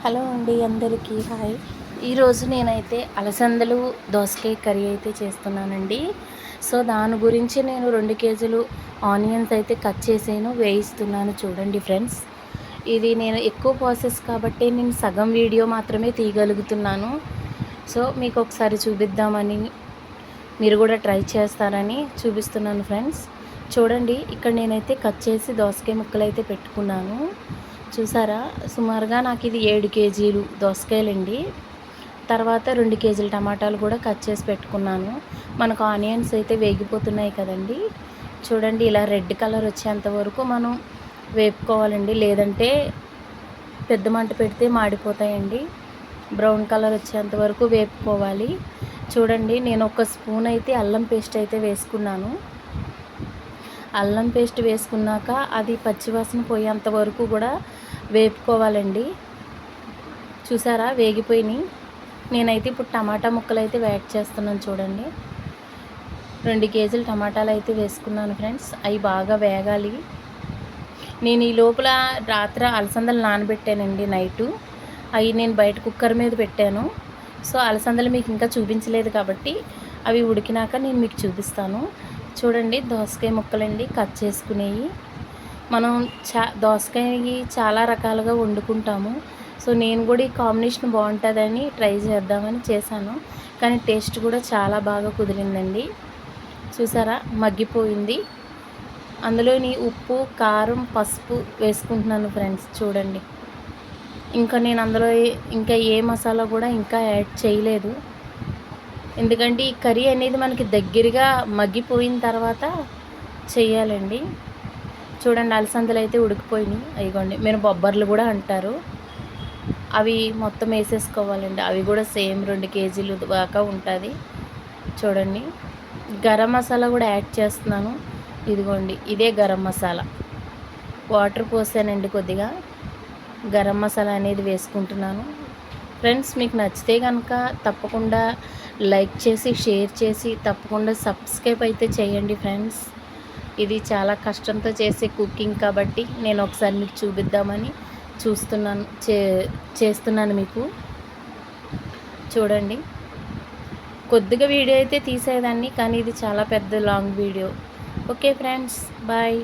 Hello అండి, అందరికీ hi. ఈరోజు నేనైతే అలసందలు దోసకాయ కర్రీ అయితే చేస్తున్నానండి. సో దాని గురించి నేను 2 కేజీలు ఆనియన్స్ అయితే కట్ చేసాను, వేయిస్తున్నాను. చూడండి ఫ్రెండ్స్, ఇది నేను ఎక్కువ ప్రాసెస్ కాబట్టి నేను సగం వీడియో మాత్రమే తీయగలుగుతున్నాను. సో మీకు ఒకసారి చూపిద్దామని, మీరు కూడా ట్రై చేస్తారని చూపిస్తున్నాను ఫ్రెండ్స్. చూడండి, ఇక్కడ నేనైతే కట్ చేసి దోసకాయ ముక్కలు అయితే పెట్టుకున్నాను. చూసారా, సుమారుగా నాకు ఇది 7 కేజీలు దోసకాయలండి. తర్వాత 2 కేజీల టమాటాలు కూడా కట్ చేసి పెట్టుకున్నాను. మనకు ఆనియన్స్ అయితే వేగిపోతున్నాయి కదండి. చూడండి, ఇలా రెడ్ కలర్ వచ్చేంత వరకు మనం వేపుకోవాలండి, లేదంటే పెద్ద మంట పెడితే మాడిపోతాయండి. బ్రౌన్ కలర్ వచ్చేంత వరకు వేపుకోవాలి. చూడండి, నేను 1 స్పూన్ అయితే అల్లం పేస్ట్ అయితే వేసుకున్నాను. అల్లం పేస్ట్ వేసుకున్నాక అది పచ్చివాసన పోయేంత వరకు కూడా వేపుకోవాలండి. చూసారా, వేగిపోయినాయి. నేనైతే ఇప్పుడు టమాటా ముక్కలు అయితే యాడ్ చేస్తున్నాను. చూడండి, 2 కేజీలు టమాటాలు అయితే వేసుకున్నాను ఫ్రెండ్స్. అవి బాగా వేగాలి. నేను ఈ లోపల రాత్రి అలసందలు నానబెట్టానండి నైటు. అవి నేను బయట కుక్కర్ మీద పెట్టాను. సో అలసందలు మీకు ఇంకా చూపించలేదు కాబట్టి అవి ఉడికినాక నేను మీకు చూపిస్తాను. చూడండి, దోసకాయ ముక్కలండి కట్ చేసుకునేవి. మనం దోసకాయ చాలా రకాలుగా వండుకుంటాము. సో నేను కూడా ఈ కాంబినేషన్ బాగుంటుందని ట్రై చేద్దామని చేశాను, కానీ టేస్ట్ కూడా చాలా బాగా కుదిరిందండి. చూసారా, మగ్గిపోయింది. అందులోని ఉప్పు, కారం, పసుపు వేసుకుంటున్నాను ఫ్రెండ్స్. చూడండి, ఇంకా నేను అందులో ఇంకా ఏ మసాలా కూడా ఇంకా యాడ్ చేయలేదు. ఎందుకంటే ఈ కర్రీ అనేది మనకి దగ్గరగా మగ్గిపోయిన తర్వాత చేయాలండి. చూడండి, అలసందలు అయితే ఉడికిపోయినాయి. అయిగోండి, మీరు బొబ్బర్లు కూడా అంటారు, అవి మొత్తం వేసేసుకోవాలండి. అవి కూడా సేమ్ 2 కేజీలు దాకా ఉంటుంది. చూడండి, గరం మసాలా కూడా యాడ్ చేస్తున్నాను. ఇదిగోండి, ఇదే గరం మసాలా. వాటర్ పోసానండి కొద్దిగా. గరం మసాలా అనేది వేసుకుంటున్నాను. ఫ్రెండ్స్, మీకు నచ్చితే కనుక తప్పకుండా లైక్ చేసి, షేర్ చేసి, తప్పకుండా సబ్స్క్రైబ్ అయితే చేయండి ఫ్రెండ్స్. ఇది చాలా కష్టంతో చేసే కుకింగ్ కాబట్టి నేను ఒకసారి మీకు చూపిద్దామని చేస్తున్నాను మీకు. చూడండి, కొద్దిగా వీడియో అయితే తీసేదాన్ని, కానీ ఇది చాలా పెద్ద long video. Okay friends, bye.